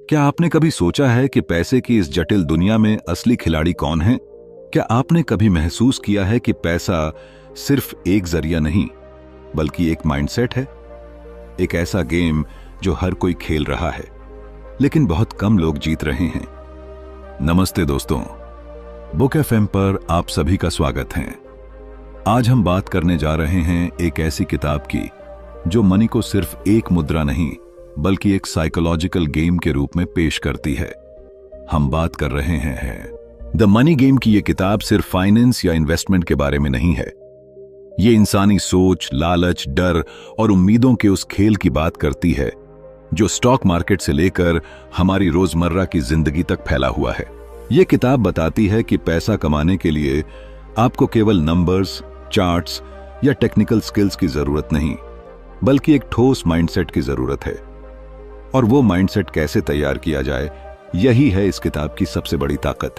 क्या आपने कभी सोचा है कि पैसे की इस जटिल दुनिया में असली खिलाड़ी कौन है? क्या आपने कभी महसूस किया है कि पैसा सिर्फ एक जरिया नहीं, बल्कि एक माइंडसेट है? एक ऐसा गेम जो हर कोई खेल रहा है, लेकिन बहुत कम लोग जीत रहे हैं। नमस्ते दोस्तों, बुक एफएम पर आप सभी का स्वागत है। आज हम बात करने जा रहे हैं एक ऐसी किताब की जो मनी को सिर्फ एक मुद्रा नहीं, बल्कि एक साइकोलॉजिकल गेम के रूप में पेश करती है। हम बात कर रहे हैं द मनी गेम की। ये किताब सिर्फ फाइनेंस या इन्वेस्टमेंट के बारे में नहीं है। ये इंसानी सोच, लालच, डर और उम्मीदों के उस खेल की बात करती है जो स्टॉक मार्केट से लेकर हमारी रोजमर्रा की जिंदगी तक फैला हुआ है। ये किताब बताती है कि पैसा कमाने के लिए आपको केवल नंबर्स, चार्ट्स या टेक्निकल स्किल्स की जरूरत नहीं, बल्कि एक ठोस माइंडसेट की जरूरत है। और वो माइंडसेट कैसे तैयार किया जाए, यही है इस किताब की सबसे बड़ी ताकत।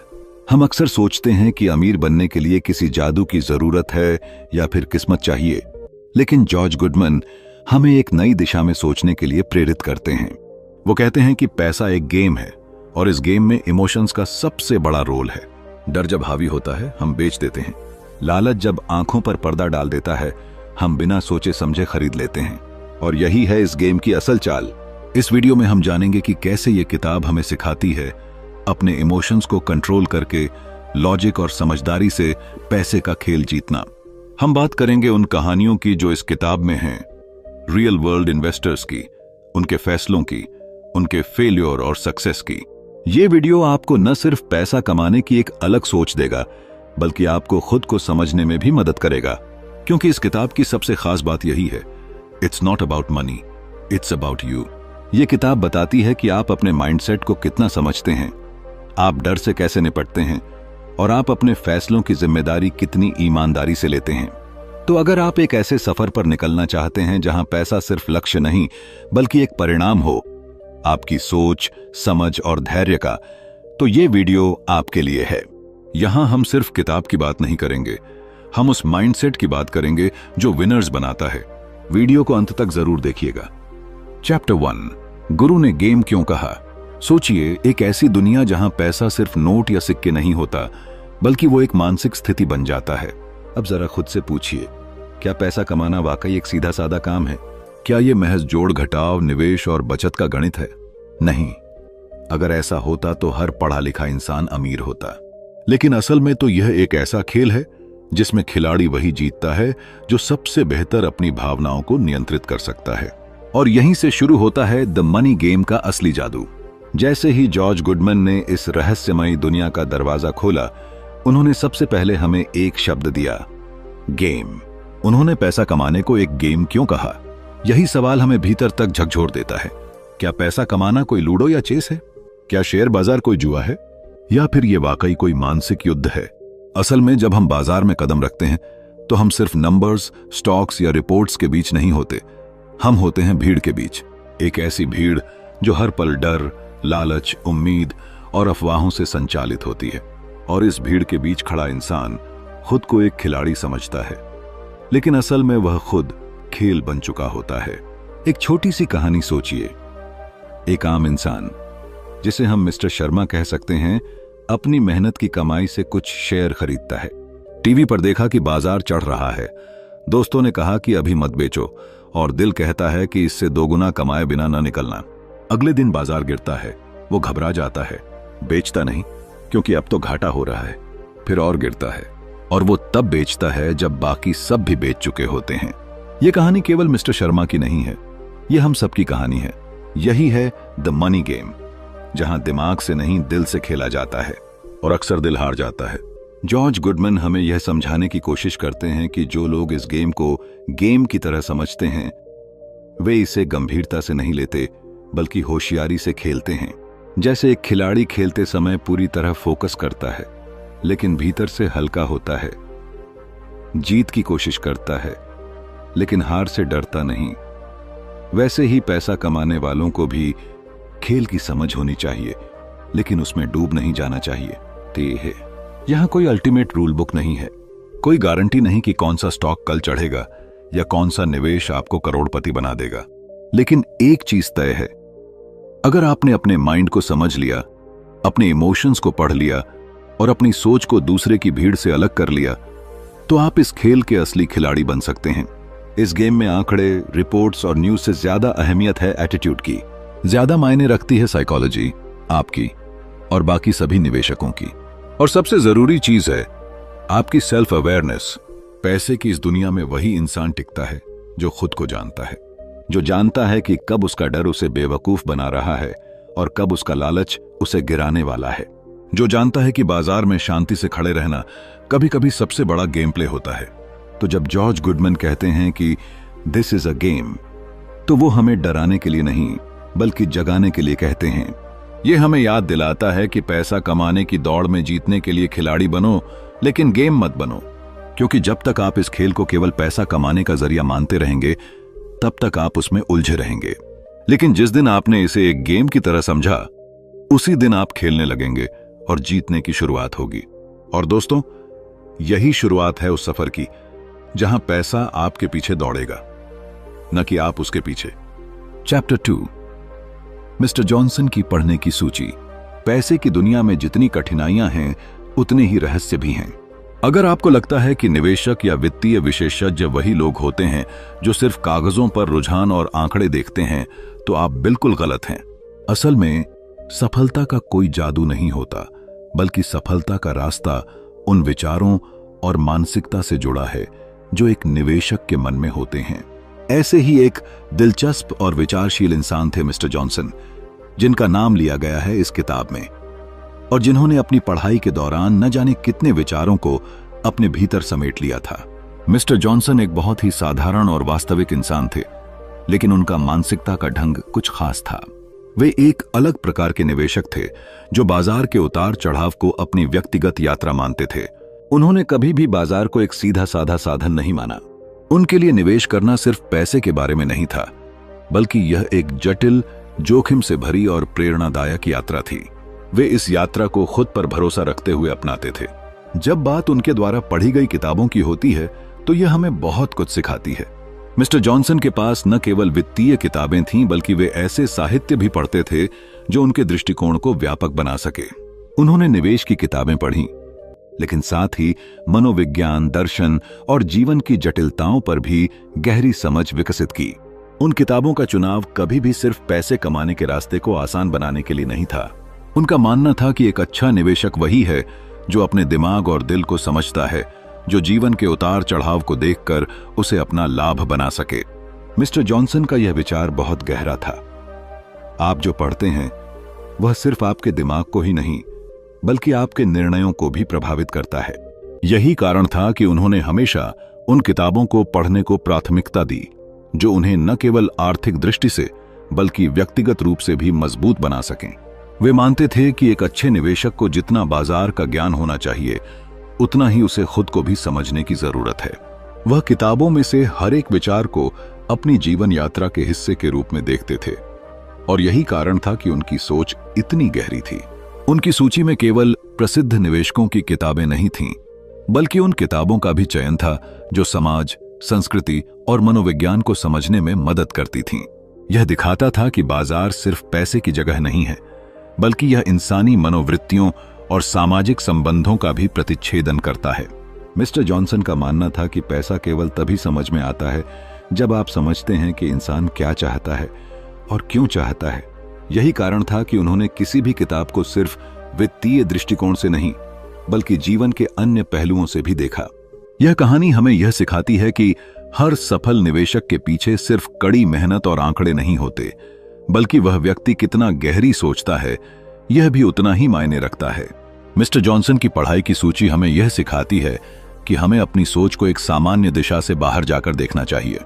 हम अक्सर सोचते हैं कि अमीर बनने के लिए किसी जादू की जरूरत है या फिर किस्मत चाहिए, लेकिन जॉर्ज गुडमन हमें एक नई दिशा में सोचने के लिए प्रेरित करते हैं। वो कहते हैं कि पैसा एक गेम है और इस गेम में इमोशंस का सबसे बड़ा रोल है। डर जब हावी होता है, हम बेच देते हैं। लालच जब आंखों पर पर्दा डाल देता है, हम बिना सोचे समझे खरीद लेते हैं। और यही है इस गेम की असल चाल। इस वीडियो में हम जानेंगे कि कैसे ये किताब हमें सिखाती है अपने इमोशंस को कंट्रोल करके लॉजिक और समझदारी से पैसे का खेल जीतना। हम बात करेंगे उन कहानियों की जो इस किताब में हैं, रियल वर्ल्ड इन्वेस्टर्स की, उनके फैसलों की, उनके फेल्योर और सक्सेस की। ये वीडियो आपको न सिर्फ पैसा कमाने की एक अलग सोच देगा, बल्कि आपको खुद को समझने में भी मदद करेगा। क्योंकि इस किताब की सबसे खास बात यही है, it's not about money, it's about you. ये किताब बताती है कि आप अपने माइंडसेट को कितना समझते हैं, आप डर से कैसे निपटते हैं और आप अपने फैसलों की जिम्मेदारी कितनी ईमानदारी से लेते हैं। तो अगर आप एक ऐसे सफर पर निकलना चाहते हैं जहां पैसा सिर्फ लक्ष्य नहीं, बल्कि एक परिणाम हो आपकी सोच, समझ और धैर्य का, तो ये वीडियो आपके लिए है। यहां हम सिर्फ किताब की बात नहीं करेंगे, हम उस माइंडसेट की बात करेंगे जो विनर्स बनाता है। वीडियो को अंत तक जरूर देखिएगा। चैप्टर 1, गुरु ने गेम क्यों कहा। सोचिए, एक ऐसी दुनिया जहां पैसा सिर्फ नोट या सिक्के नहीं होता, बल्कि वो एक मानसिक स्थिति बन जाता है। अब जरा खुद से पूछिए, क्या पैसा कमाना वाकई एक सीधा साधा काम है? क्या ये महज जोड़ घटाव, निवेश और बचत का गणित है? नहीं। अगर ऐसा होता तो हर पढ़ा लिखा इंसान अमीर होता। लेकिन असल में तो यह एक ऐसा खेल है जिसमें खिलाड़ी वही जीतता है जो सबसे बेहतर अपनी भावनाओं को नियंत्रित कर सकता है। और यहीं से शुरू होता है द मनी गेम का असली जादू। जैसे ही जॉर्ज गुडमन ने इस रहस्यमयी दुनिया का दरवाजा खोला, उन्होंने सबसे पहले हमें एक शब्द दिया, गेम। उन्होंने पैसा कमाने को एक गेम क्यों कहा? यही सवाल हमें भीतर तक झकझोर देता है। क्या पैसा कमाना कोई लूडो या चेस है? क्या शेयर बाजार कोई जुआ है? या फिर ये वाकई कोई मानसिक युद्ध है? असल में जब हम बाजार में कदम रखते हैं तो हम सिर्फ नंबर्स, स्टॉक्स या रिपोर्ट्स के बीच नहीं होते, हम होते हैं भीड़ के बीच। एक ऐसी भीड़ जो हर पल डर, लालच, उम्मीद और अफवाहों से संचालित होती है। और इस भीड़ के बीच खड़ा इंसान खुद को एक खिलाड़ी समझता है, लेकिन असल में वह खुद खेल बन चुका होता है। एक छोटी सी कहानी सोचिए। एक आम इंसान, जिसे हम मिस्टर शर्मा कह सकते हैं, अपनी मेहनत की कमाई से कुछ शेयर खरीदता है। टीवी पर देखा कि बाजार चढ़ रहा है। दोस्तों ने कहा कि अभी मत बेचो, और दिल कहता है कि इससे दोगुना कमाए बिना न निकलना। अगले दिन बाजार गिरता है। वो घबरा जाता है, बेचता नहीं क्योंकि अब तो घाटा हो रहा है। फिर और गिरता है, और वो तब बेचता है जब बाकी सब भी बेच चुके होते हैं। ये कहानी केवल मिस्टर शर्मा की नहीं है, ये हम सबकी कहानी है। यही है द मनी गेम, जहां दिमाग से नहीं दिल से खेला जाता है, और अक्सर दिल हार जाता है। जॉर्ज गुडमन हमें यह समझाने की कोशिश करते हैं कि जो लोग इस गेम को गेम की तरह समझते हैं, वे इसे गंभीरता से नहीं लेते, बल्कि होशियारी से खेलते हैं। जैसे एक खिलाड़ी खेलते समय पूरी तरह फोकस करता है, लेकिन भीतर से हल्का होता है, जीत की कोशिश करता है, लेकिन हार से डरता नहीं। वैसे ही पैसा कमाने वालों को भी खेल की समझ होनी चाहिए, लेकिन उसमें डूब नहीं जाना चाहिए। है यहां कोई अल्टीमेट रूल बुक नहीं है, कोई गारंटी नहीं कि कौन सा स्टॉक कल चढ़ेगा या कौन सा निवेश आपको करोड़पति बना देगा। लेकिन एक चीज तय है, अगर आपने अपने माइंड को समझ लिया, अपने इमोशंस को पढ़ लिया और अपनी सोच को दूसरे की भीड़ से अलग कर लिया, तो आप इस खेल के असली खिलाड़ी बन सकते हैं। इस गेम में आंकड़े, रिपोर्ट्स और न्यूज से ज्यादा अहमियत है एटीट्यूड की। ज्यादा मायने रखती है साइकोलॉजी आपकी और बाकी सभी निवेशकों की। और सबसे जरूरी चीज है आपकी सेल्फ अवेयरनेस। पैसे की इस दुनिया में वही इंसान टिकता है जो खुद को जानता है, जो जानता है कि कब उसका डर उसे बेवकूफ बना रहा है और कब उसका लालच उसे गिराने वाला है, जो जानता है कि बाजार में शांति से खड़े रहना कभी कभी सबसे बड़ा गेम प्ले होता है। तो जब जॉर्ज गुडमैन कहते हैं कि दिस इज अ गेम, तो वो हमें डराने के लिए नहीं बल्कि जगाने के लिए कहते हैं। ये हमें याद दिलाता है कि पैसा कमाने की दौड़ में जीतने के लिए खिलाड़ी बनो, लेकिन गेम मत बनो। क्योंकि जब तक आप इस खेल को केवल पैसा कमाने का जरिया मानते रहेंगे, तब तक आप उसमें उलझे रहेंगे। लेकिन जिस दिन आपने इसे एक गेम की तरह समझा, उसी दिन आप खेलने लगेंगे और जीतने की शुरुआत होगी। और दोस्तों, यही शुरुआत है उस सफर की जहां पैसा आपके पीछे दौड़ेगा, न कि आप उसके पीछे। चैप्टर 2, मिस्टर जॉनसन की पढ़ने की सूची। पैसे की दुनिया में जितनी कठिनाइयां हैं, उतने ही रहस्य भी हैं। अगर आपको लगता है कि निवेशक या वित्तीय विशेषज्ञ वही लोग होते हैं जो सिर्फ कागजों पर रुझान और आंकड़े देखते हैं, तो आप बिल्कुल गलत हैं। असल में सफलता का कोई जादू नहीं होता, बल्कि सफलता का रास्ता उन विचारों और मानसिकता से जुड़ा है जो एक निवेशक के मन में होते हैं। ऐसे ही एक दिलचस्प और विचारशील इंसान थे मिस्टर जॉनसन, जिनका नाम लिया गया है इस किताब में, और जिन्होंने अपनी पढ़ाई के दौरान न जाने कितने विचारों को अपने भीतर समेट लिया था। मिस्टर जॉनसन एक बहुत ही साधारण और वास्तविक इंसान थे, लेकिन उनका मानसिकता का ढंग कुछ खास था। वे एक अलग प्रकार के निवेशक थे जो बाजार के उतार चढ़ाव को अपनी व्यक्तिगत यात्रा मानते थे। उन्होंने कभी भी बाजार को एक सीधा साधा साधन नहीं माना। उनके लिए निवेश करना सिर्फ पैसे के बारे में नहीं था, बल्कि यह एक जटिल, जोखिम से भरी और प्रेरणादायक यात्रा थी। वे इस यात्रा को खुद पर भरोसा रखते हुए अपनाते थे। जब बात उनके द्वारा पढ़ी गई किताबों की होती है, तो यह हमें बहुत कुछ सिखाती है। मिस्टर जॉनसन के पास न केवल वित्तीय किताबें थीं, बल्कि वे ऐसे साहित्य भी पढ़ते थे जो उनके दृष्टिकोण को व्यापक बना सके। उन्होंने निवेश की किताबें पढ़ी, लेकिन साथ ही मनोविज्ञान, दर्शन और जीवन की जटिलताओं पर भी गहरी समझ विकसित की। उन किताबों का चुनाव कभी भी सिर्फ पैसे कमाने के रास्ते को आसान बनाने के लिए नहीं था। उनका मानना था कि एक अच्छा निवेशक वही है जो अपने दिमाग और दिल को समझता है, जो जीवन के उतार चढ़ाव को देखकर उसे अपना लाभ बना सके। मिस्टर जॉनसन का यह विचार बहुत गहरा था। आप जो पढ़ते हैं वह सिर्फ आपके दिमाग को ही नहीं, बल्कि आपके निर्णयों को भी प्रभावित करता है। यही कारण था कि उन्होंने हमेशा उन किताबों को पढ़ने को प्राथमिकता दी जो उन्हें न केवल आर्थिक दृष्टि से बल्कि व्यक्तिगत रूप से भी मजबूत बना सकें। वे मानते थे कि एक अच्छे निवेशक को जितना बाजार का ज्ञान होना चाहिए, उतना ही उसे खुद को भी समझने की जरूरत है। वह किताबों में से हर एक विचार को अपनी जीवन यात्रा के हिस्से के रूप में देखते थे, और यही कारण था कि उनकी सोच इतनी गहरी थी। उनकी सूची में केवल प्रसिद्ध निवेशकों की किताबें नहीं थीं, बल्कि उन किताबों का भी चयन था जो समाज, संस्कृति और मनोविज्ञान को समझने में मदद करती थीं। यह दिखाता था कि बाजार सिर्फ पैसे की जगह नहीं है, बल्कि यह इंसानी मनोवृत्तियों और सामाजिक संबंधों का भी प्रतिच्छेदन करता है। मिस्टर जॉनसन का मानना था कि पैसा केवल तभी समझ में आता है जब आप समझते हैं कि इंसान क्या चाहता है और क्यों चाहता है। यही कारण था कि उन्होंने किसी भी किताब को सिर्फ वित्तीय दृष्टिकोण से नहीं, बल्कि जीवन के अन्य पहलुओं से भी देखा। यह कहानी हमें यह सिखाती है कि हर सफल निवेशक के पीछे सिर्फ कड़ी मेहनत और आंकड़े नहीं होते, बल्कि वह व्यक्ति कितना गहरी सोचता है, यह भी उतना ही मायने रखता है। मिस्टर जॉनसन की पढ़ाई की सूची हमें यह सिखाती है कि हमें अपनी सोच को एक सामान्य दिशा से बाहर जाकर देखना चाहिए।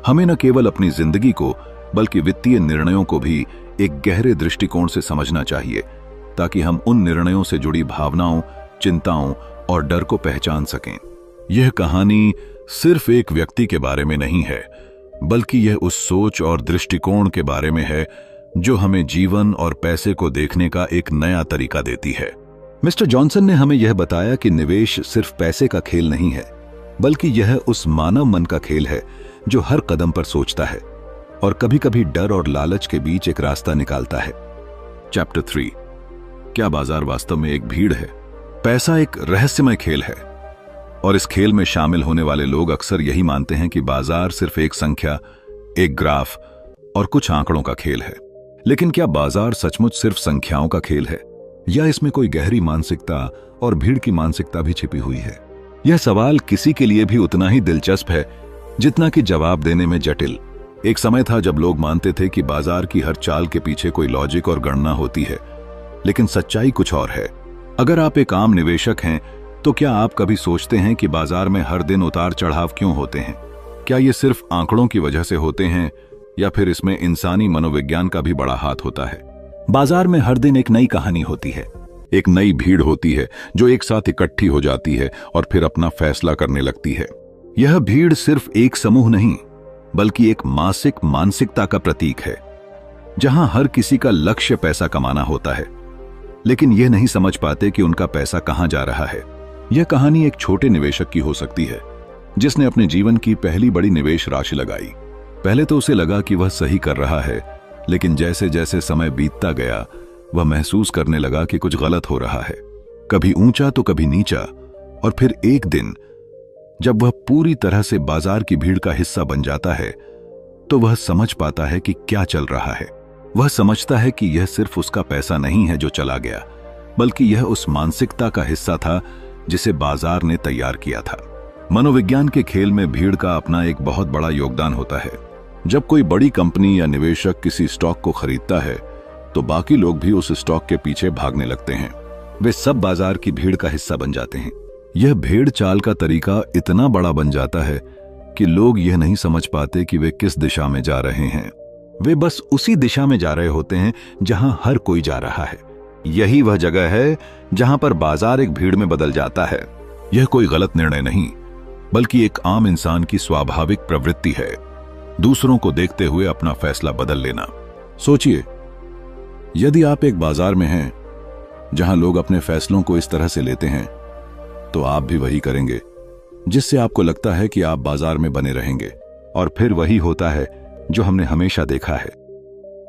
हमें न केवल अपनी जिंदगी को, बल्कि वित्तीय निर्णयों को भी एक गहरे दृष्टिकोण से समझना चाहिए, ताकि हम उन निर्णयों से जुड़ी भावनाओं, चिंताओं और डर को पहचान सकें। यह कहानी सिर्फ एक व्यक्ति के बारे में नहीं है, बल्कि यह उस सोच और दृष्टिकोण के बारे में है जो हमें जीवन और पैसे को देखने का एक नया तरीका देती है। मिस्टर जॉनसन ने हमें यह बताया कि निवेश सिर्फ पैसे का खेल नहीं है, बल्कि यह उस मानव मन का खेल है जो हर कदम पर सोचता है और कभी-कभी डर और लालच के बीच एक रास्ता निकालता है। चैप्टर 3। क्या बाजार वास्तव में एक भीड़ है? पैसा एक रहस्यमय खेल है और इस खेल में शामिल होने वाले लोग अक्सर यही मानते हैं कि बाजार सिर्फ एक संख्या, एक ग्राफ और कुछ आंकड़ों का खेल है। लेकिन क्या बाजार सचमुच सिर्फ संख्याओं का खेल है या इसमें कोई गहरी मानसिकता और भीड़ की मानसिकता भी छिपी हुई है? यह सवाल किसी के लिए भी उतना ही दिलचस्प है जितना कि जवाब देने में जटिल। एक समय था जब लोग मानते थे कि बाजार की हर चाल के पीछे कोई लॉजिक और गणना होती है, लेकिन सच्चाई कुछ और है। अगर आप एक आम निवेशक हैं तो क्या आप कभी सोचते हैं कि बाजार में हर दिन उतार चढ़ाव क्यों होते हैं? क्या ये सिर्फ आंकड़ों की वजह से होते हैं या फिर इसमें इंसानी मनोविज्ञान का भी बड़ा हाथ होता है? बाजार में हर दिन एक नई कहानी होती है, एक नई भीड़ होती है जो एक साथ इकट्ठी हो जाती है और फिर अपना फैसला करने लगती है। यह भीड़ सिर्फ एक समूह नहीं बल्कि एक मासिक मानसिकता का प्रतीक है, जहां हर किसी का लक्ष्य पैसा कमाना होता है, लेकिन यह नहीं समझ पाते कि उनका पैसा कहां जा रहा है। यह कहानी एक छोटे निवेशक की हो सकती है जिसने अपने जीवन की पहली बड़ी निवेश राशि लगाई। पहले तो उसे लगा कि वह सही कर रहा है, लेकिन जैसे जैसे समय बीतता गया वह महसूस करने लगा कि कुछ गलत हो रहा है, कभी ऊंचा तो कभी नीचा। और फिर एक दिन जब वह पूरी तरह से बाजार की भीड़ का हिस्सा बन जाता है तो वह समझ पाता है कि क्या चल रहा है। वह समझता है कि यह सिर्फ उसका पैसा नहीं है जो चला गया, बल्कि यह उस मानसिकता का हिस्सा था जिसे बाजार ने तैयार किया था। मनोविज्ञान के खेल में भीड़ का अपना एक बहुत बड़ा योगदान होता है। जब कोई बड़ी कंपनी या निवेशक किसी स्टॉक को खरीदता है तो बाकी लोग भी उस स्टॉक के पीछे भागने लगते हैं। वे सब बाजार की भीड़ का हिस्सा बन जाते हैं। यह भेड़ चाल का तरीका इतना बड़ा बन जाता है कि लोग यह नहीं समझ पाते कि वे किस दिशा में जा रहे हैं। वे बस उसी दिशा में जा रहे होते हैं जहां हर कोई जा रहा है। यही वह जगह है जहां पर बाजार एक भीड़ में बदल जाता है। यह कोई गलत निर्णय नहीं बल्कि एक आम इंसान की स्वाभाविक प्रवृत्ति है, दूसरों को देखते हुए अपना फैसला बदल लेना। सोचिए, यदि आप एक बाजार में हैं जहां लोग अपने फैसलों को इस तरह से लेते हैं तो आप भी वही करेंगे, जिससे आपको लगता है कि आप बाजार में बने रहेंगे। और फिर वही होता है जो हमने हमेशा देखा है।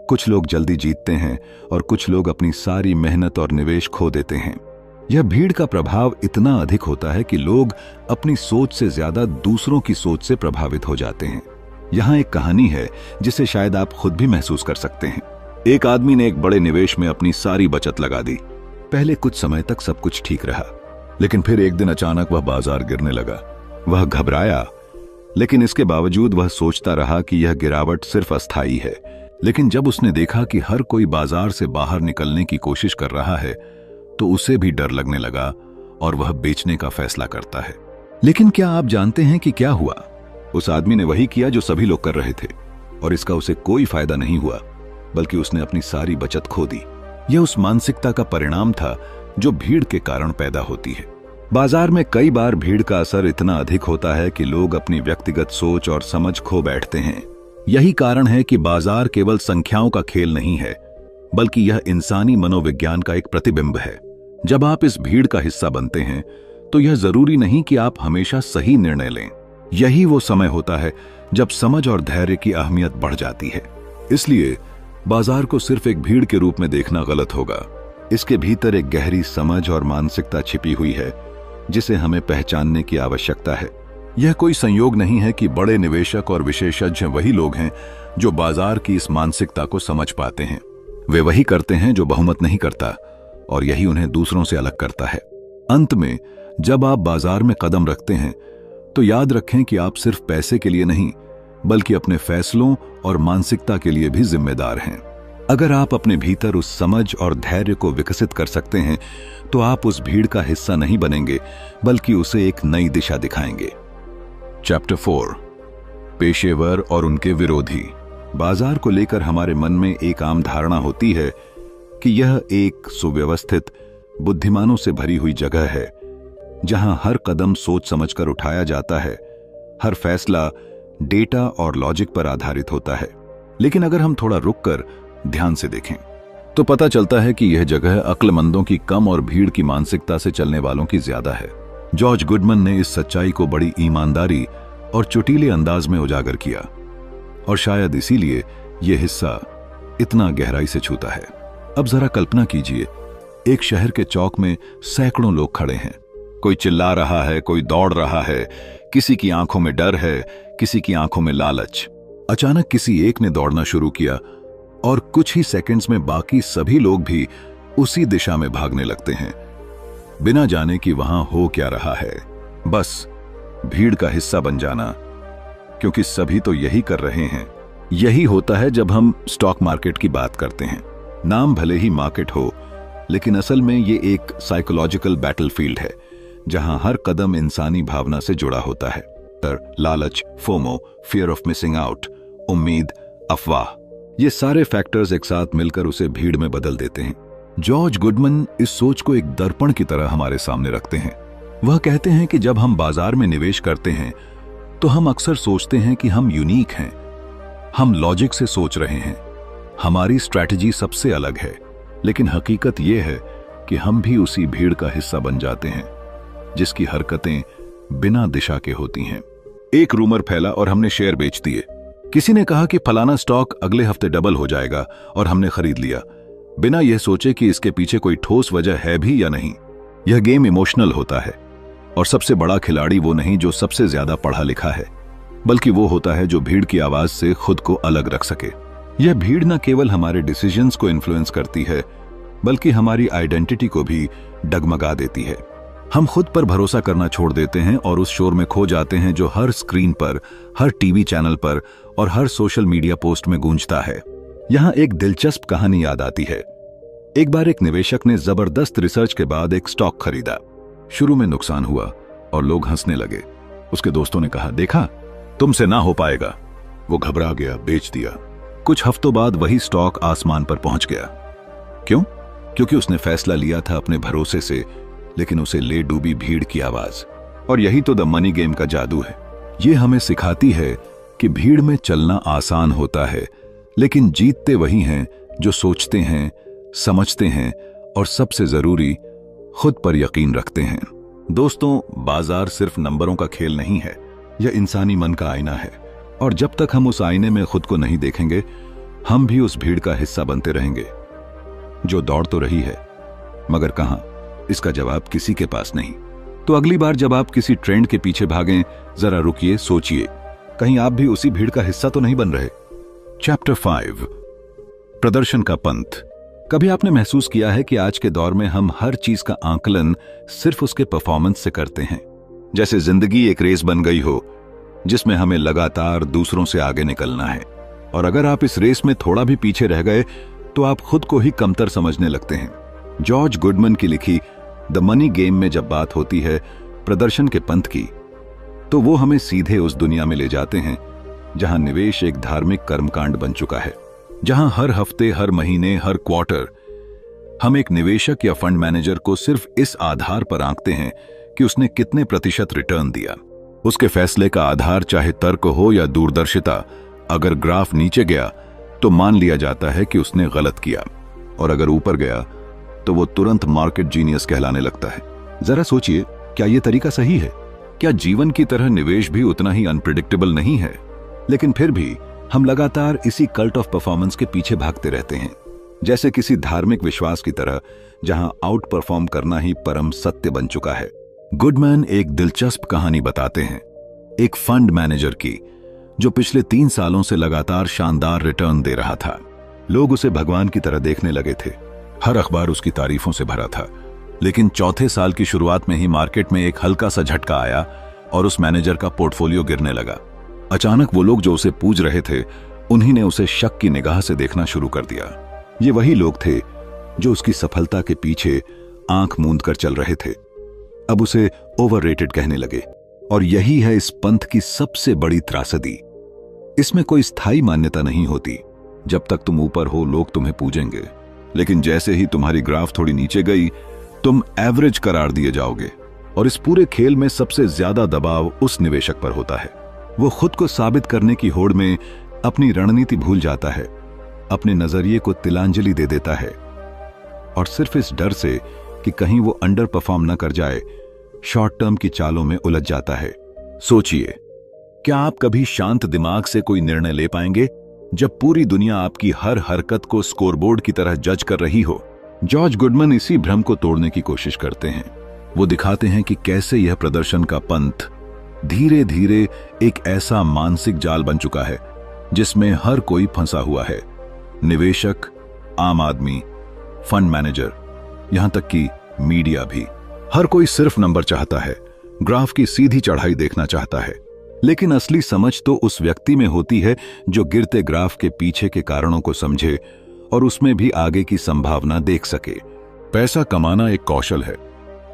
कुछ लोग जल्दी जीतते हैं और कुछ लोग अपनी सारी मेहनत और निवेश खो देते हैं। यह भीड़ का प्रभाव इतना अधिक होता है कि लोग अपनी सोच से ज्यादा दूसरों की सोच से प्रभावित हो जाते हैं। यहां एक कहानी है जिसे शायद आप खुद भी महसूस कर सकते हैं। एक आदमी ने एक बड़े निवेश में अपनी सारी बचत लगा दी। पहले कुछ समय तक सब कुछ ठीक रहा, लेकिन फिर एक दिन अचानक वह बाजार गिरने लगा। वह घबराया, लेकिन इसके बावजूद वह सोचता रहा कि यह गिरावट सिर्फ अस्थायी है। लेकिन जब उसने देखा कि हर कोई बाजार से बाहर निकलने की कोशिश कर रहा है तो उसे भी डर लगने लगा और वह बेचने का फैसला करता है। लेकिन क्या आप जानते हैं कि क्या हुआ? उस आदमी ने वही किया जो सभी लोग कर रहे थे और इसका उसे कोई फायदा नहीं हुआ, बल्कि उसने अपनी सारी बचत खो दी। यह उस मानसिकता का परिणाम था जो भीड़ के कारण पैदा होती है। बाजार में कई बार भीड़ का असर इतना अधिक होता है कि लोग अपनी व्यक्तिगत सोच और समझ खो बैठते हैं। यही कारण है कि बाजार केवल संख्याओं का खेल नहीं है, बल्कि यह इंसानी मनोविज्ञान का एक प्रतिबिंब है। जब आप इस भीड़ का हिस्सा बनते हैं तो यह जरूरी नहीं कि आप हमेशा सही निर्णय लें। यही वो समय होता है जब समझ और धैर्य की अहमियत बढ़ जाती है। इसलिए बाजार को सिर्फ एक भीड़ के रूप में देखना गलत होगा। इसके भीतर एक गहरी समझ और मानसिकता छिपी हुई है जिसे हमें पहचानने की आवश्यकता है। यह कोई संयोग नहीं है कि बड़े निवेशक और विशेषज्ञ वही लोग हैं जो बाजार की इस मानसिकता को समझ पाते हैं। वे वही करते हैं जो बहुमत नहीं करता और यही उन्हें दूसरों से अलग करता है। अंत में जब आप बाजार में कदम रखते हैं तो याद रखें कि आप सिर्फ पैसे के लिए नहीं बल्कि अपने फैसलों और मानसिकता के लिए भी जिम्मेदार हैं। अगर आप अपने भीतर उस समझ और धैर्य को विकसित कर सकते हैं तो आप उस भीड़ का हिस्सा नहीं बनेंगे बल्कि उसे एक नई दिशा दिखाएंगे। चैप्टर 4, पेशेवर और उनके विरोधी। बाजार को लेकर हमारे मन में एक आम धारणा होती है कि यह एक सुव्यवस्थित, बुद्धिमानों से भरी हुई जगह है जहां हर कदम सोच समझकर उठाया जाता है, हर फैसला डेटा और लॉजिक पर आधारित होता है। लेकिन अगर हम थोड़ा रुककर ध्यान से देखें तो पता चलता है कि यह जगह अक्लमंदों की कम और भीड़ की मानसिकता से चलने वालों की ज्यादा है। जॉर्ज गुडमन ने इस सच्चाई को बड़ी ईमानदारी और चुटीले अंदाज में उजागर किया और शायद इसीलिए यह हिस्सा इतना गहराई से छूता है। अब जरा कल्पना कीजिए, एक शहर के चौक में सैकड़ों लोग खड़े हैं। कोई चिल्ला रहा है, कोई दौड़ रहा है, किसी की आंखों में डर है, किसी की आंखों में लालच। अचानक किसी एक ने दौड़ना शुरू किया और कुछ ही सेकंड्स में बाकी सभी लोग भी उसी दिशा में भागने लगते हैं, बिना जाने कि वहां हो क्या रहा है। बस भीड़ का हिस्सा बन जाना, क्योंकि सभी तो यही कर रहे हैं। यही होता है जब हम स्टॉक मार्केट की बात करते हैं। नाम भले ही मार्केट हो, लेकिन असल में ये एक साइकोलॉजिकल बैटलफील्ड है, जहां हर कदम इंसानी भावना से जुड़ा होता है। लालच, FOMO, fear of missing out, उम्मीद, अफवाह, ये सारे फैक्टर्स एक साथ मिलकर उसे भीड़ में बदल देते हैं। जॉर्ज गुडमन इस सोच को एक दर्पण की तरह हमारे सामने रखते हैं। वह कहते हैं कि जब हम बाजार में निवेश करते हैं तो हम अक्सर सोचते हैं कि हम यूनिक हैं, हम लॉजिक से सोच रहे हैं, हमारी स्ट्रैटेजी सबसे अलग है। लेकिन हकीकत यह है कि हम भी उसी भीड़ का हिस्सा बन जाते हैं, जिसकी हरकतें बिना दिशा के होती हैं। एक रूमर फैला और हमने शेयर बेच दिए। किसी ने कहा कि फलाना स्टॉक अगले हफ्ते डबल हो जाएगा और हमने खरीद लिया, बिना यह सोचे कि इसके पीछे कोई ठोस वजह है भी या नहीं। यह गेम इमोशनल होता है, और सबसे बड़ा खिलाड़ी वो नहीं जो सबसे ज्यादा पढ़ा लिखा है, बल्कि वो होता है जो भीड़ की आवाज से खुद को अलग रख सके। यह भीड़ न केवल हमारे डिसीजंस को इन्फ्लुएंस करती है, बल्कि हमारी आइडेंटिटी को भी डगमगा देती है। हम खुद पर भरोसा करना छोड़ देते हैं और उस शोर में खो जाते हैं जो हर स्क्रीन पर, हर टीवी चैनल पर और हर सोशल मीडिया पोस्ट में गूंजता है। यहां एक दिलचस्प कहानी याद आती है। एक बार एक निवेशक ने जबरदस्त रिसर्च के बाद एक स्टॉक खरीदा। शुरू में नुकसान हुआ और लोग हंसने लगे। उसके दोस्तों ने कहा, देखा, तुमसे ना हो पाएगा। वो घबरा गया, बेच दिया। कुछ हफ्तों बाद वही स्टॉक आसमान पर पहुंच गया। क्यों? क्योंकि उसने फैसला लिया था अपने भरोसे से, लेकिन उसे ले डूबी भीड़ की आवाज। और यही तो द मनी गेम का जादू है। ये हमें सिखाती है कि भीड़ में चलना आसान होता है, लेकिन जीतते वही हैं जो सोचते हैं, समझते हैं और सबसे जरूरी, खुद पर यकीन रखते हैं। दोस्तों, बाजार सिर्फ नंबरों का खेल नहीं है, यह इंसानी मन का आईना है। और जब तक हम उस आईने में खुद को नहीं देखेंगे, हम भी उस भीड़ का हिस्सा बनते रहेंगे जो दौड़ तो रही है, मगर कहां, इसका जवाब किसी के पास नहीं। तो अगली बार जब आप किसी ट्रेंड के पीछे भागें, जरा रुकिए, सोचिए, कहीं आप भी उसी भीड़ का हिस्सा तो नहीं बन रहे। चैप्टर 5, प्रदर्शन का पंथ। कभी आपने महसूस किया है कि आज के दौर में हम हर चीज का आंकलन सिर्फ उसके परफॉर्मेंस से करते हैं, जैसे जिंदगी एक रेस बन गई हो जिसमें हमें लगातार दूसरों से आगे निकलना है। और अगर आप इस रेस में थोड़ा भी पीछे रह गए तो आप खुद को ही कमतर समझने लगते हैं। जॉर्ज गुडमन की लिखी द मनी गेम में जब बात होती है प्रदर्शन के पंथ की, तो वो हमें सीधे उस दुनिया में ले जाते हैं जहां निवेश एक धार्मिक कर्मकांड बन चुका है, जहां हर हफ्ते, हर महीने, हर क्वार्टर हम एक निवेशक या फंड मैनेजर को सिर्फ इस आधार पर आंकते हैं कि उसने कितने प्रतिशत रिटर्न दिया। उसके फैसले का आधार चाहे तर्क हो या दूरदर्शिता, अगर ग्राफ नीचे गया तो मान लिया जाता है कि उसने गलत किया, और अगर ऊपर गया तो वो तुरंत मार्केट जीनियस कहलाने लगता है। जरा सोचिए, क्या यह तरीका सही है? क्या जीवन की तरह निवेश भी उतना ही अनप्रिडिक्टेबल नहीं है? लेकिन फिर भी हम लगातार इसी कल्ट ऑफ परफॉर्मेंस के पीछे भागते रहते हैं, जैसे किसी धार्मिक विश्वास की तरह जहां आउट परफॉर्म करना ही परम सत्य बन चुका है। गुडमैन एक दिलचस्प कहानी बताते हैं, एक फंड मैनेजर की जो पिछले 3 सालों से लगातार शानदार रिटर्न दे रहा था। लोग उसे भगवान की तरह देखने लगे थे, हर अखबार उसकी तारीफों से भरा था। लेकिन चौथे साल की शुरुआत में ही मार्केट में एक हल्का सा झटका आया और उस मैनेजर का पोर्टफोलियो गिरने लगा। अचानक वो लोग जो उसे पूज रहे थे, उन्हीं ने उसे शक की निगाह से देखना शुरू कर दिया। ये वही लोग थे जो उसकी सफलता के पीछे आंख मूंद कर चल रहे थे, अब उसे ओवररेटेड कहने लगे। और यही है इस पंथ की सबसे बड़ी त्रासदी। इसमें कोई स्थायी मान्यता नहीं होती। जब तक तुम ऊपर हो, लोग तुम्हें पूजेंगे, लेकिन जैसे ही तुम्हारी ग्राफ थोड़ी नीचे गई, तुम एवरेज करार दिए जाओगे। और इस पूरे खेल में सबसे ज्यादा दबाव उस निवेशक पर होता है। वो खुद को साबित करने की होड़ में अपनी रणनीति भूल जाता है, अपने नजरिए को तिलांजलि दे देता है, और सिर्फ इस डर से कि कहीं वो अंडर परफॉर्म न कर जाए, शॉर्ट टर्म की चालों में उलझ जाता है। सोचिए, क्या आप कभी शांत दिमाग से कोई निर्णय ले पाएंगे? जब पूरी दुनिया आपकी हर हरकत को स्कोरबोर्ड की तरह जज कर रही हो। जॉर्ज गुडमन इसी भ्रम को तोड़ने की कोशिश करते हैं। वो दिखाते हैं कि कैसे यह प्रदर्शन का पंथ धीरे धीरे एक ऐसा मानसिक जाल बन चुका है जिसमें हर कोई फंसा हुआ है। निवेशक, आम आदमी, फंड मैनेजर, यहां तक कि मीडिया भी। हर कोई सिर्फ नंबर चाहता है, ग्राफ की सीधी चढ़ाई देखना चाहता है। लेकिन असली समझ तो उस व्यक्ति में होती है जो गिरते ग्राफ के पीछे के कारणों को समझे और उसमें भी आगे की संभावना देख सके। पैसा कमाना एक कौशल है,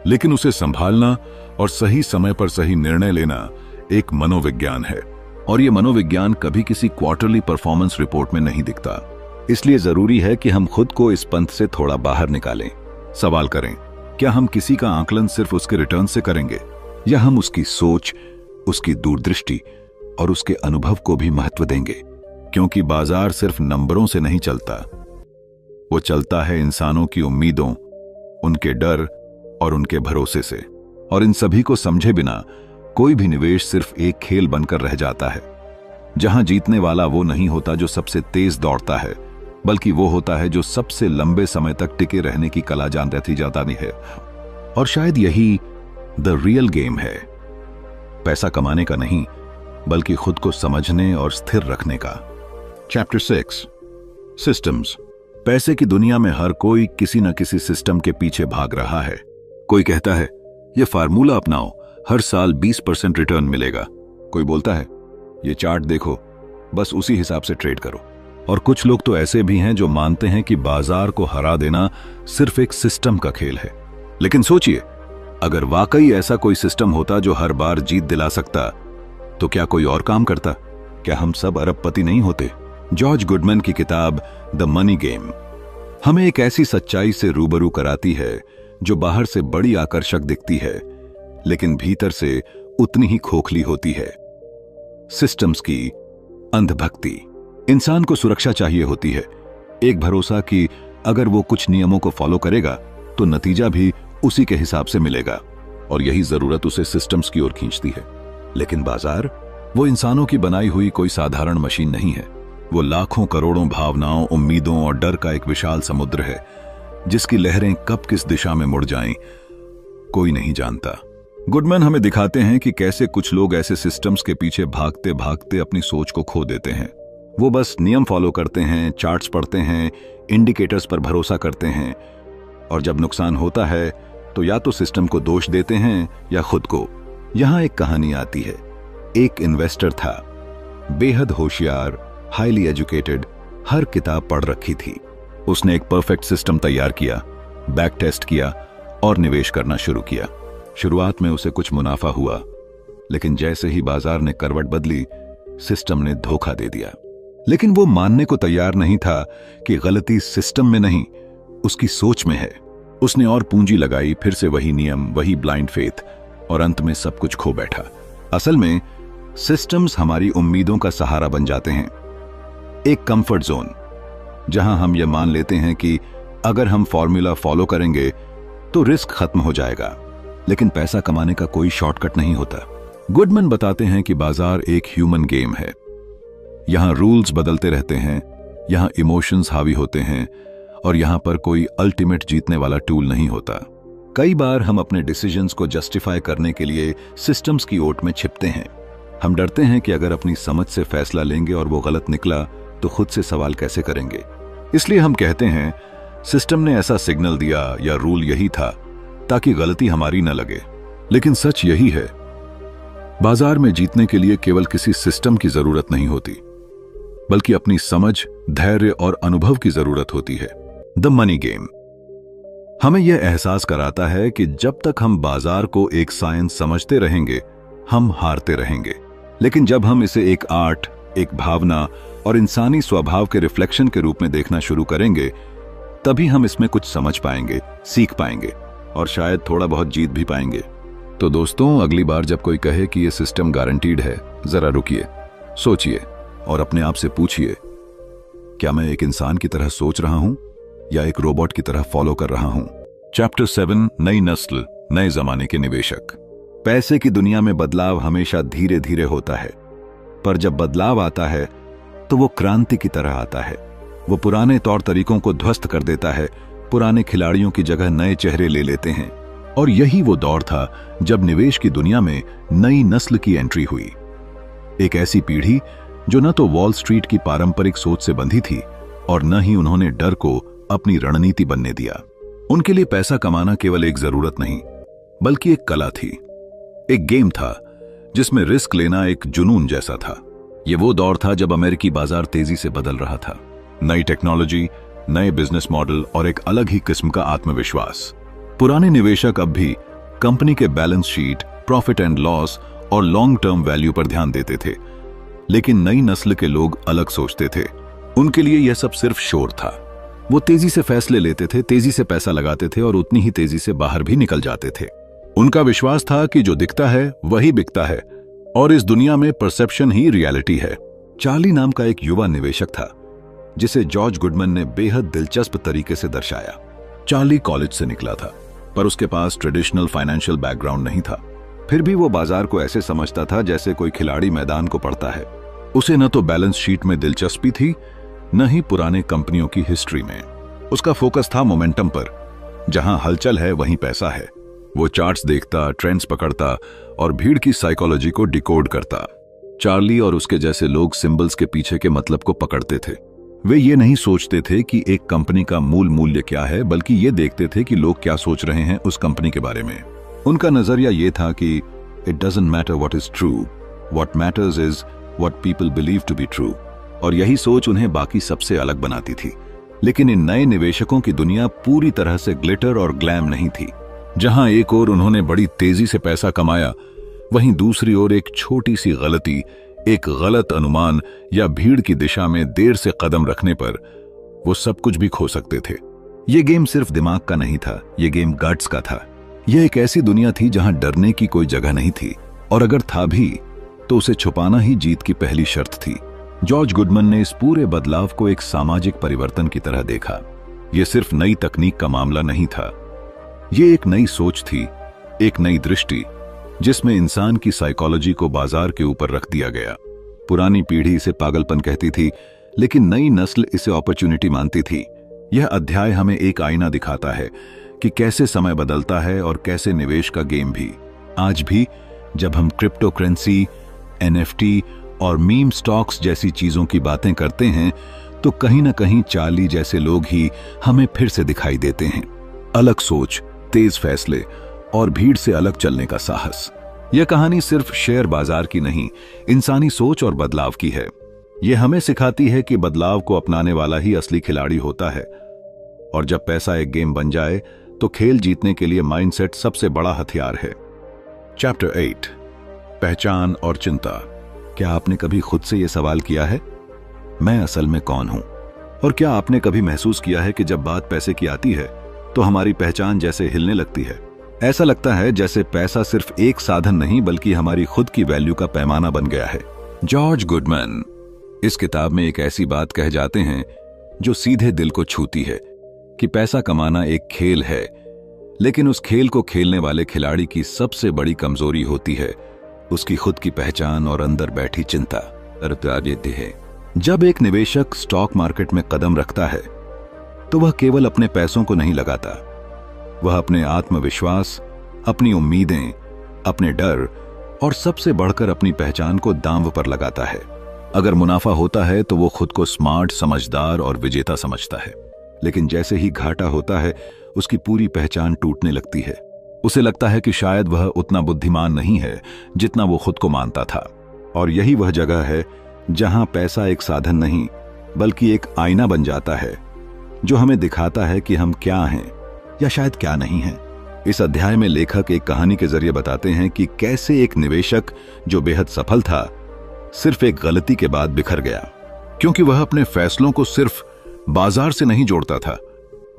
लेकिन उसे संभालना और सही समय पर सही निर्णय लेना एक मनोविज्ञान है। और यह मनोविज्ञान कभी किसी क्वार्टरली परफॉर्मेंस रिपोर्ट में नहीं दिखता। इसलिए जरूरी है कि हम खुद को इस पंथ से थोड़ा बाहर निकालें। सवाल करें, क्या हम किसी का आकलन सिर्फ उसके रिटर्न से करेंगे, या हम उसकी सोच, उसकी दूरदृष्टि और उसके अनुभव को भी महत्व देंगे? क्योंकि बाजार सिर्फ नंबरों से नहीं चलता, वो चलता है इंसानों की उम्मीदों, उनके डर और उनके भरोसे से। और इन सभी को समझे बिना कोई भी निवेश सिर्फ एक खेल बनकर रह जाता है, जहां जीतने वाला वो नहीं होता जो सबसे तेज दौड़ता है, बल्कि वो होता है जो सबसे लंबे समय तक टिके रहने की कला जानती जाता नहीं है। और शायद यही द रियल गेम है, पैसा कमाने का नहीं, बल्कि खुद को समझने और स्थिर रखने का। Chapter 6, systems. पैसे की दुनिया में हर कोई किसी न किसी सिस्टम के पीछे भाग रहा है। कोई कहता है, यह फार्मूला अपनाओ, हर साल 20% रिटर्न मिलेगा। कोई बोलता है, ये चार्ट देखो, बस उसी हिसाब से ट्रेड करो। और कुछ लोग तो ऐसे भी हैं जो मानते हैं कि बाजार को हरा देना सिर्फ एक सिस्टम का खेल है। लेकिन सोचिए, अगर वाकई ऐसा कोई सिस्टम होता जो हर बार जीत दिला सकता, तो क्या कोई और काम करता? क्या हम सब अरबपति नहीं होते? जॉर्ज गुडमन की किताब द मनी गेम हमें एक ऐसी सच्चाई से रूबरू कराती है जो बाहर से बड़ी आकर्षक दिखती है, लेकिन भीतर से उतनी ही खोखली होती है। सिस्टम्स की अंधभक्ति। इंसान को सुरक्षा चाहिए होती है, एक भरोसा कि अगर वो कुछ नियमों को फॉलो करेगा तो नतीजा भी उसी के हिसाब से मिलेगा, और यही जरूरत उसे सिस्टम्स की ओर खींचती है। लेकिन बाजार वो इंसानों की बनाई हुई कोई साधारण मशीन नहीं है। वो लाखों करोड़ों भावनाओं, उम्मीदों और डर का एक विशाल समुद्र है, जिसकी लहरें कब किस दिशा में मुड़ जाएं, कोई नहीं जानता। गुडमैन हमें दिखाते हैं कि कैसे कुछ लोग ऐसे सिस्टम्स के पीछे भागते भागते अपनी सोच को खो देते हैं। वो बस नियम फॉलो करते हैं, चार्ट्स पढ़ते हैं, इंडिकेटर्स पर भरोसा करते हैं, और जब नुकसान होता है तो या तो सिस्टम को दोष देते हैं या खुद को। यहां एक कहानी आती है। एक इन्वेस्टर था, बेहद होशियार, हाईली एजुकेटेड, हर किताब पढ़ रखी थी। उसने एक परफेक्ट सिस्टम तैयार किया, बैक टेस्ट किया और निवेश करना शुरू किया। शुरुआत में उसे कुछ मुनाफा हुआ, लेकिन जैसे ही बाजार ने करवट बदली, सिस्टम ने धोखा दे दिया। लेकिन वो मानने को तैयार नहीं था कि गलती सिस्टम में नहीं, उसकी सोच में है। उसने और पूंजी लगाई, फिर से वही नियम, वही ब्लाइंड फेथ, और अंत में सब कुछ खो बैठा। असल में सिस्टम्स हमारी उम्मीदों का सहारा बन जाते हैं, एक कंफर्ट जोन, जहां हम यह मान लेते हैं कि अगर हम फॉर्मूला फॉलो करेंगे तो रिस्क खत्म हो जाएगा। लेकिन पैसा कमाने का कोई शॉर्टकट नहीं होता। गुडमन बताते हैं कि बाजार एक ह्यूमन गेम है। यहां रूल्स बदलते रहते हैं, यहां इमोशंस हावी होते हैं, और यहां पर कोई अल्टीमेट जीतने वाला टूल नहीं होता। कई बार हम अपने डिसीजंस को जस्टिफाई करने के लिए सिस्टम्स की ओट में छिपते हैं। हम डरते हैं कि अगर अपनी समझ से फैसला लेंगे और वो गलत निकला तो खुद से सवाल कैसे करेंगे। इसलिए हम कहते हैं सिस्टम ने ऐसा सिग्नल दिया या रूल यही था ताकि गलती हमारी न लगे। लेकिन सच यही है, बाजार में जीतने के लिए केवल किसी सिस्टम की जरूरत नहीं होती, बल्कि अपनी समझ, धैर्य और अनुभव की जरूरत होती है। द मनी गेम हमें यह एहसास कराता है कि जब तक हम बाजार को एक साइंस समझते रहेंगे, हम हारते रहेंगे। लेकिन जब हम इसे एक आर्ट, एक भावना और इंसानी स्वभाव के रिफ्लेक्शन के रूप में देखना शुरू करेंगे, तभी हम इसमें कुछ समझ पाएंगे, सीख पाएंगे और शायद थोड़ा बहुत जीत भी पाएंगे। तो दोस्तों, अगली बार जब कोई कहे कि यह सिस्टम गारंटीड है, जरा रुकिए, सोचिए और अपने आप से पूछिए, क्या मैं एक इंसान की तरह सोच रहा हूं या एक रोबोट की तरह फॉलो कर रहा हूं? चैप्टर 7, नई नस्ल, नए जमाने के निवेशक। पैसे की दुनिया में बदलाव हमेशा धीरे धीरे होता है, पर जब बदलाव आता है तो वो क्रांति की तरह आता है। वो पुराने तौर तरीकों को ध्वस्त कर देता है, पुराने खिलाड़ियों की जगह नए चेहरे ले लेते हैं। और यही वो दौर था जब निवेश की दुनिया में नई नस्ल की एंट्री हुई। एक ऐसी पीढ़ी जो न तो वॉल स्ट्रीट की पारंपरिक सोच से बंधी थी और न ही उन्होंने डर को अपनी रणनीति बनने दिया। उनके लिए पैसा कमाना केवल एक जरूरत नहीं, बल्कि एक कला थी, एक गेम था जिसमें रिस्क लेना एक जुनून जैसा था। ये वो दौर था जब अमेरिकी बाजार तेजी से बदल रहा था। नई टेक्नोलॉजी, नए बिजनेस मॉडल और एक अलग ही किस्म का आत्मविश्वास। पुराने निवेशक अब भी कंपनी के balance sheet, profit and loss और लॉन्ग टर्म वैल्यू पर ध्यान देते थे, लेकिन नई नस्ल के लोग अलग सोचते थे। उनके लिए यह सब सिर्फ शोर था। वो तेजी से फैसले लेते थे, तेजी से पैसा लगाते थे और उतनी ही तेजी से बाहर भी निकल जाते थे। उनका विश्वास था कि जो दिखता है वही बिकता है और इस दुनिया में परसेप्शन ही रियलिटी है। चार्ली नाम का एक युवा निवेशक था जिसे जॉर्ज गुडमन ने बेहद दिलचस्प तरीके से दर्शाया। चार्ली कॉलेज से निकला था, पर उसके पास ट्रेडिशनल फाइनेंशियल बैकग्राउंड नहीं था। फिर भी वो बाजार को ऐसे समझता था जैसे कोई खिलाड़ी मैदान को पढ़ता है। उसे न तो बैलेंस शीट में दिलचस्पी थी, न ही पुराने कंपनियों की हिस्ट्री में। उसका फोकस था मोमेंटम पर। जहां हलचल है वहीं पैसा है। वो चार्ट्स देखता, ट्रेंड्स पकड़ता और भीड़ की साइकोलॉजी को डिकोड करता। चार्ली और उसके जैसे लोग सिंबल्स के पीछे के मतलब को पकड़ते थे। वे ये नहीं सोचते थे कि एक कंपनी का मूल मूल्य क्या है, बल्कि ये देखते थे कि लोग क्या सोच रहे हैं उस कंपनी के बारे में। उनका नजरिया ये था कि it doesn't matter what is true, what matters is what people believe to be true. और यही सोच उन्हें बाकी सबसे अलग बनाती थी। लेकिन इन नए निवेशकों की दुनिया पूरी तरह से ग्लिटर और ग्लैम नहीं थी। जहां एक ओर उन्होंने बड़ी तेजी से पैसा कमाया, वहीं दूसरी ओर एक छोटी सी गलती, एक गलत अनुमान या भीड़ की दिशा में देर से कदम रखने पर वो सब कुछ भी खो सकते थे। ये गेम सिर्फ दिमाग का नहीं था, ये गेम गट्स का था। यह एक ऐसी दुनिया थी जहां डरने की कोई जगह नहीं थी, और अगर था भी तो उसे छुपाना ही जीत की पहली शर्त थी। जॉर्ज गुडमन ने इस पूरे बदलाव को एक सामाजिक परिवर्तन की तरह देखा। यह सिर्फ नई तकनीक का मामला नहीं था, यह एक नई सोच थी, एक नई दृष्टि जिसमें इंसान की साइकोलॉजी को बाजार के ऊपर रख दिया गया। पुरानी पीढ़ी इसे पागलपन कहती थी, लेकिन नई नस्ल इसे अपॉर्चुनिटी मानती थी। यह अध्याय हमें एक आईना दिखाता है कि कैसे समय बदलता है और कैसे निवेश का गेम भी। आज भी जब हम क्रिप्टो करेंसी, एनएफटी और मीम स्टॉक्स जैसी चीजों की बातें करते हैं, तो कहीं ना कहीं चार्ली जैसे लोग ही हमें फिर से दिखाई देते हैं। अलग सोच, तेज फैसले और भीड़ से अलग चलने का साहस। यह कहानी सिर्फ शेयर बाजार की नहीं, इंसानी सोच और बदलाव की है। यह हमें सिखाती है कि बदलाव को अपनाने वाला ही असली खिलाड़ी होता है। और जब पैसा एक गेम बन जाए तो खेल जीतने के लिए माइंडसेट सबसे बड़ा हथियार है। चैप्टर 8, पहचान और चिंता। क्या आपने कभी खुद से यह सवाल किया है, मैं असल में कौन हूं? और क्या आपने कभी महसूस किया है कि जब बात पैसे की आती है तो हमारी पहचान जैसे हिलने लगती है? ऐसा लगता है जैसे पैसा सिर्फ एक साधन नहीं, बल्कि हमारी खुद की वैल्यू का पैमाना बन गया है। जॉर्ज गुडमन इस किताब में एक ऐसी बात कह जाते हैं जो सीधे दिल को छूती है कि पैसा कमाना एक खेल है, लेकिन उस खेल को खेलने वाले खिलाड़ी की सबसे बड़ी कमजोरी होती है उसकी खुद की पहचान और अंदर बैठी चिंता। है जब एक निवेशक स्टॉक मार्केट में कदम रखता है तो वह केवल अपने पैसों को नहीं लगाता, वह अपने आत्मविश्वास, अपनी उम्मीदें, अपने डर और सबसे बढ़कर अपनी पहचान को दांव पर लगाता है। अगर मुनाफा होता है तो वो खुद को स्मार्ट, समझदार और विजेता समझता है, लेकिन जैसे ही घाटा होता है उसकी पूरी पहचान टूटने लगती है। उसे लगता है कि शायद वह उतना बुद्धिमान नहीं है जितना वो खुद को मानता था। और यही वह जगह है जहां पैसा एक साधन नहीं बल्कि एक आईना बन जाता है जो हमें दिखाता है कि हम क्या हैं या शायद क्या नहीं हैं। इस अध्याय में लेखक एक कहानी के जरिए बताते हैं कि कैसे एक निवेशक जो बेहद सफल था सिर्फ एक गलती के बाद बिखर गया, क्योंकि वह अपने फैसलों को सिर्फ बाजार से नहीं जोड़ता था,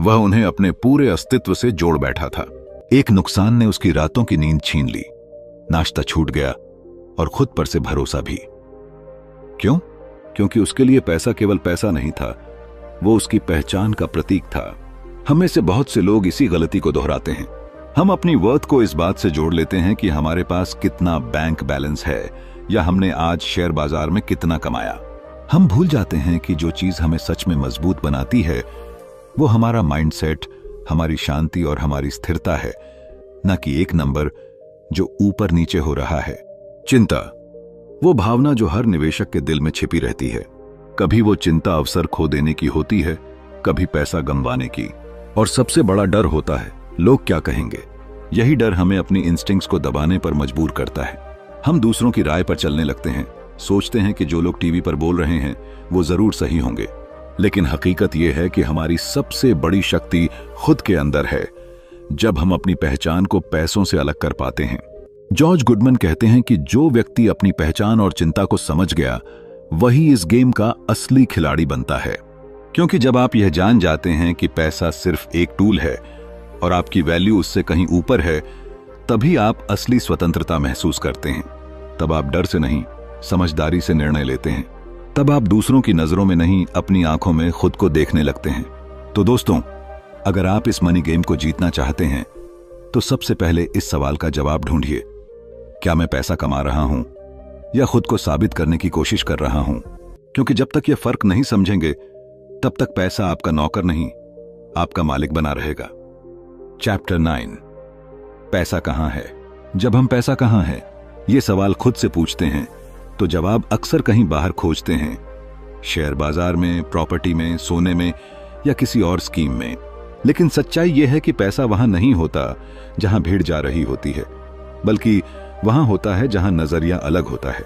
वह उन्हें अपने पूरे अस्तित्व से जोड़ बैठा था। एक नुकसान ने उसकी रातों की नींद छीन ली, नाश्ता छूट गया और खुद पर से भरोसा भी। क्यों? क्योंकि उसके लिए पैसा केवल पैसा नहीं था, वो उसकी पहचान का प्रतीक था। हम में से बहुत से लोग इसी गलती को दोहराते हैं। हम अपनी वर्थ को इस बात से जोड़ लेते हैं कि हमारे पास कितना बैंक बैलेंस है या हमने आज शेयर बाजार में कितना कमाया। हम भूल जाते हैं कि जो चीज हमें सच में मजबूत बनाती है वो हमारा माइंडसेट, हमारी शांति और हमारी स्थिरता है, न कि एक नंबर जो ऊपर नीचे हो रहा है। चिंता, वो भावना जो हर निवेशक के दिल में छिपी रहती है। कभी वो चिंता अवसर खो देने की होती है, कभी पैसा गंवाने की, और सबसे बड़ा डर होता है लोग क्या कहेंगे। यही डर हमें अपनी इंस्टिंक्ट्स को दबाने पर मजबूर करता है। हम दूसरों की राय पर चलने लगते हैं, सोचते हैं कि जो लोग टीवी पर बोल रहे हैं वो जरूर सही होंगे। लेकिन हकीकत यह है कि हमारी सबसे बड़ी शक्ति खुद के अंदर है, जब हम अपनी पहचान को पैसों से अलग कर पाते हैं। जॉर्ज गुडमन कहते हैं कि जो व्यक्ति अपनी पहचान और चिंता को समझ गया वही इस गेम का असली खिलाड़ी बनता है। क्योंकि जब आप यह जान जाते हैं कि पैसा सिर्फ एक टूल है और आपकी वैल्यू उससे कहीं ऊपर है, तभी आप असली स्वतंत्रता महसूस करते हैं। तब आप डर से नहीं, समझदारी से निर्णय लेते हैं। तब आप दूसरों की नजरों में नहीं, अपनी आंखों में खुद को देखने लगते हैं। तो दोस्तों, अगर आप इस मनी गेम को जीतना चाहते हैं तो सबसे पहले इस सवाल का जवाब ढूंढिए, क्या मैं पैसा कमा रहा हूं या खुद को साबित करने की कोशिश कर रहा हूं? क्योंकि जब तक ये फर्क नहीं समझेंगे तब तक पैसा आपका नौकर नहीं, आपका मालिक बना रहेगा। चैप्टर 9, पैसा कहां है? जब हम पैसा कहां है ये सवाल खुद से पूछते हैं तो जवाब अक्सर कहीं बाहर खोजते हैं, शेयर बाजार में, प्रॉपर्टी में, सोने में या किसी और स्कीम में। लेकिन सच्चाई यह है कि पैसा वहां नहीं होता जहां भीड़ जा रही होती है, बल्कि वहां होता है जहां नजरिया अलग होता है।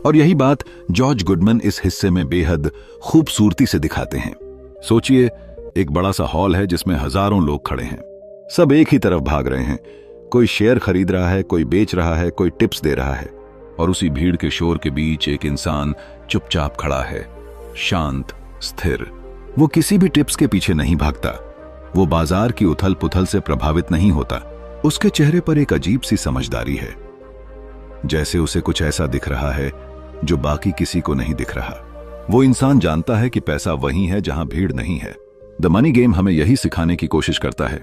और यही बात जॉर्ज गुडमन इस हिस्से में बेहद खूबसूरती से दिखाते हैं। सोचिए, एक बड़ा सा हॉल है जिसमें हजारों लोग खड़े हैं, सब एक ही तरफ भाग रहे हैं। कोई शेयर खरीद रहा है, कोई बेच रहा है, कोई टिप्स दे रहा है, और उसी भीड़ के शोर के बीच एक इंसान चुपचाप खड़ा है, शांत, स्थिर। वो किसी भी टिप्स के पीछे नहीं भागता, वो बाजार की उथल पुथल से प्रभावित नहीं होता। उसके चेहरे पर एक अजीब सी समझदारी है, जैसे उसे कुछ ऐसा दिख रहा है जो बाकी किसी को नहीं दिख रहा। वो इंसान जानता है कि पैसा वहीं है जहां भीड़ नहीं है। द मनी गेम हमें यही सिखाने की कोशिश करता है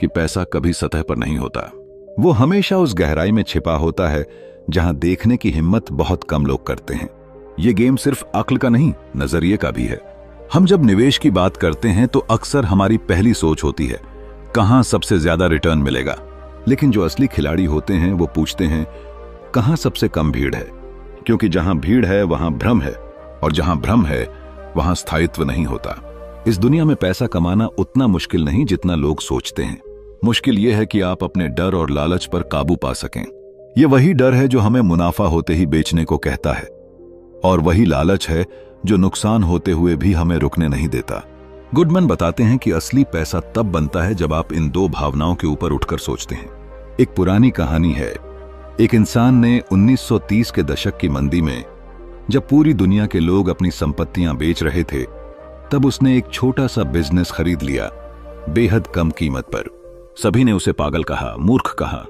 कि पैसा कभी सतह पर नहीं होता, वो हमेशा उस गहराई में छिपा होता है जहां देखने की हिम्मत बहुत कम लोग करते हैं। ये गेम सिर्फ अक्ल का नहीं, नजरिए का भी है। हम जब निवेश की बात करते हैं तो अक्सर हमारी पहली सोच होती है कहां सबसे ज्यादा रिटर्न मिलेगा। लेकिन जो असली खिलाड़ी होते हैं वो पूछते हैं कहां सबसे कम भीड़ है, क्योंकि जहां भीड़ है वहां भ्रम है, और जहां भ्रम है वहां स्थायित्व नहीं होता। इस दुनिया में पैसा कमाना उतना मुश्किल नहीं जितना लोग सोचते हैं। मुश्किल यह है कि आप अपने डर और लालच पर काबू पा सकें। ये वही डर है जो हमें मुनाफा होते ही बेचने को कहता है, और वही लालच है जो नुकसान होते हुए भी हमें रुकने नहीं देता। गुडमन बताते हैं कि असली पैसा तब बनता है जब आप इन दो भावनाओं के ऊपर उठकर सोचते हैं। एक पुरानी कहानी है, एक इंसान ने 1930 के दशक की मंदी में, जब पूरी दुनिया के लोग अपनी संपत्तियां बेच रहे थे, तब उसने एक छोटा सा बिजनेस खरीद लिया, बेहद कम कीमत पर। सभी ने उसे पागल कहा, मूर्ख कहा,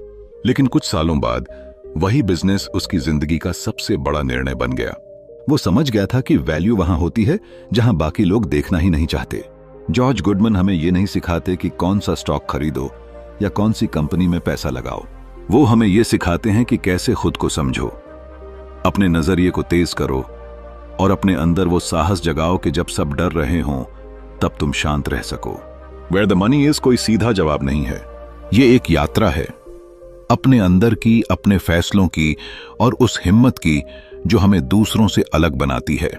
लेकिन कुछ सालों बाद वही बिजनेस उसकी जिंदगी का सबसे बड़ा निर्णय बन गया। वो समझ गया था कि वैल्यू वहां होती है जहां बाकी लोग देखना ही नहीं चाहते। जॉर्ज गुडमन हमें ये नहीं सिखाते कि कौन सा स्टॉक खरीदो या कौन सी कंपनी में पैसा लगाओ। वो हमें ये सिखाते हैं कि कैसे खुद को समझो, अपने नजरिए को तेज करो और अपने अंदर वो साहस जगाओ कि जब सब डर रहे हों तब तुम शांत रह सको। वेयर द मनी इज कोई सीधा जवाब नहीं है, ये एक यात्रा है अपने अंदर की, अपने फैसलों की और उस हिम्मत की जो हमें दूसरों से अलग बनाती है।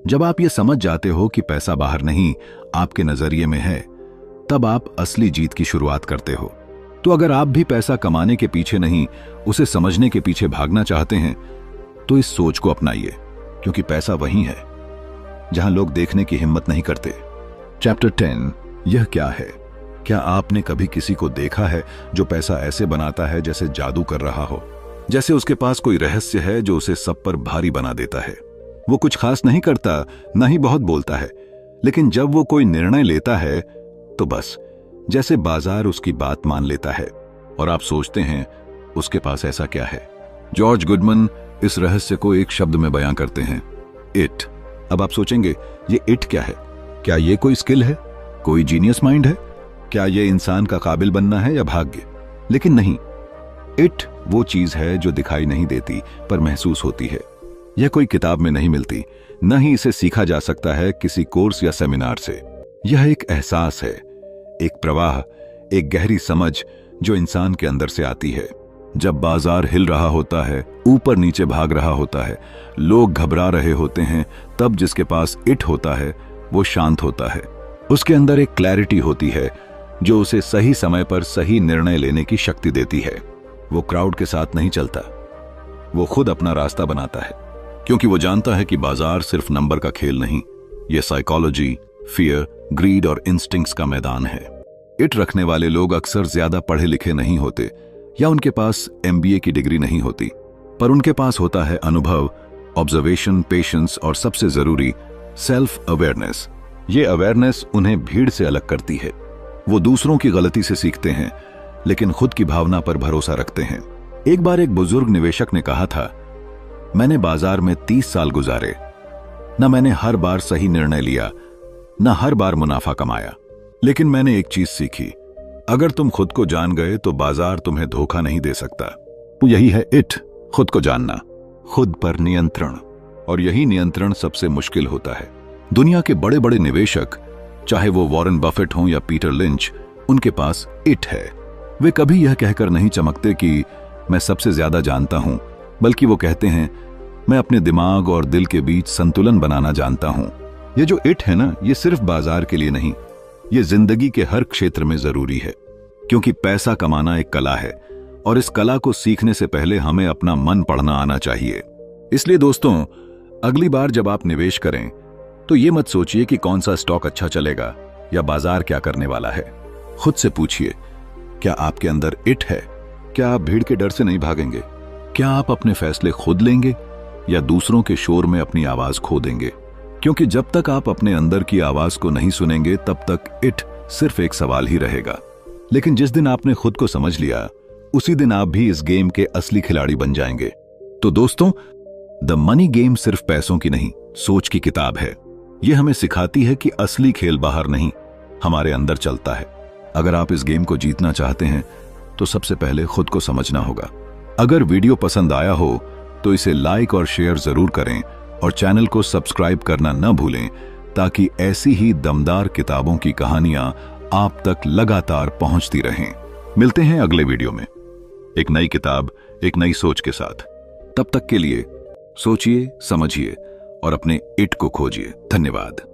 जब आप ये समझ जाते हो कि पैसा बाहर नहीं, आपके नजरिए में है, तब आप असली जीत की शुरुआत करते हो। तो अगर आप भी पैसा कमाने के पीछे नहीं, उसे समझने के पीछे भागना चाहते हैं, तो इस सोच को अपनाइए, क्योंकि पैसा वहीं है जहां लोग देखने की हिम्मत नहीं करते। चैप्टर 10, यह क्या है? क्या आपने कभी किसी को देखा है जो पैसा ऐसे बनाता है जैसे जादू कर रहा हो, जैसे उसके पास कोई रहस्य है जो उसे सब पर भारी बना देता है? वो कुछ खास नहीं करता, ना ही बहुत बोलता है, लेकिन जब वो कोई निर्णय लेता है तो बस जैसे बाजार उसकी बात मान लेता है, और आप सोचते हैं उसके पास ऐसा क्या है। जॉर्ज गुडमन इस रहस्य को एक शब्द में बयां करते हैं, इट। अब आप सोचेंगे ये इट क्या है? क्या ये कोई स्किल है, कोई जीनियस माइंड है? क्या ये इंसान का काबिल बनना है या भाग्य? लेकिन नहीं, इट वो चीज है जो दिखाई नहीं देती पर महसूस होती है। यह कोई किताब में नहीं मिलती, न ही इसे सीखा जा सकता है किसी कोर्स या सेमिनार से। यह एक एहसास है, एक प्रवाह, एक गहरी समझ जो इंसान के अंदर से आती है। जब बाजार हिल रहा होता है, ऊपर नीचे भाग रहा होता है, लोग घबरा रहे होते हैं, तब जिसके पास इट होता है वो शांत होता है। उसके अंदर एक क्लैरिटी होती है जो उसे सही समय पर सही निर्णय लेने की शक्ति देती है। वो क्राउड के साथ नहीं चलता, वो खुद अपना रास्ता बनाता है, क्योंकि वो जानता है कि बाजार सिर्फ नंबर का खेल नहीं, ये साइकोलॉजी, फियर, ग्रीड और इंस्टिंक्ट्स का मैदान है। इट रखने वाले लोग अक्सर ज्यादा पढ़े लिखे नहीं होते या उनके पास MBA की डिग्री नहीं होती, पर उनके पास होता है अनुभव, ऑब्जर्वेशन, पेशेंस और सबसे जरूरी सेल्फ अवेयरनेस। ये अवेयरनेस उन्हें भीड़ से अलग करती है। वो दूसरों की गलती से सीखते हैं लेकिन खुद की भावना पर भरोसा रखते हैं। एक बार एक बुजुर्ग निवेशक ने कहा था, मैंने बाजार में 30 साल गुजारे, न मैंने हर बार सही निर्णय लिया, न हर बार मुनाफा कमाया, लेकिन मैंने एक चीज सीखी, अगर तुम खुद को जान गए तो बाजार तुम्हें धोखा नहीं दे सकता। तो यही है इट, खुद को जानना, खुद पर नियंत्रण। और यही नियंत्रण सबसे मुश्किल होता है। दुनिया के बड़े बड़े निवेशक, चाहे वो वॉरेन बफेट हों या पीटर लिंच, उनके पास इट है। वे कभी यह कहकर नहीं चमकते कि मैं सबसे ज्यादा जानता हूं, बल्कि वो कहते हैं, मैं अपने दिमाग और दिल के बीच संतुलन बनाना जानता हूं। ये जो इट है ना, ये सिर्फ बाजार के लिए नहीं, ये जिंदगी के हर क्षेत्र में जरूरी है, क्योंकि पैसा कमाना एक कला है और इस कला को सीखने से पहले हमें अपना मन पढ़ना आना चाहिए। इसलिए दोस्तों, अगली बार जब आप निवेश करें तो ये मत सोचिए कि कौन सा स्टॉक अच्छा चलेगा या बाजार क्या करने वाला है। खुद से पूछिए, क्या आपके अंदर इट है? क्या आप भीड़ के डर से नहीं भागेंगे? क्या आप अपने फैसले खुद लेंगे या दूसरों के शोर में अपनी आवाज खो देंगे? क्योंकि जब तक आप अपने अंदर की आवाज को नहीं सुनेंगे तब तक इट सिर्फ एक सवाल ही रहेगा। लेकिन जिस दिन आपने खुद को समझ लिया, उसी दिन आप भी इस गेम के असली खिलाड़ी बन जाएंगे। तो दोस्तों, द मनी गेम सिर्फ पैसों की नहीं, सोच की किताब है। यह हमें सिखाती है कि असली खेल बाहर नहीं, हमारे अंदर चलता है। अगर आप इस गेम को जीतना चाहते हैं तो सबसे पहले खुद को समझना होगा। अगर वीडियो पसंद आया हो तो इसे लाइक और शेयर जरूर करें और चैनल को सब्सक्राइब करना न भूलें, ताकि ऐसी ही दमदार किताबों की कहानियां आप तक लगातार पहुंचती रहें। मिलते हैं अगले वीडियो में एक नई किताब, एक नई सोच के साथ। तब तक के लिए सोचिए, समझिए और अपने इट को खोजिए। धन्यवाद।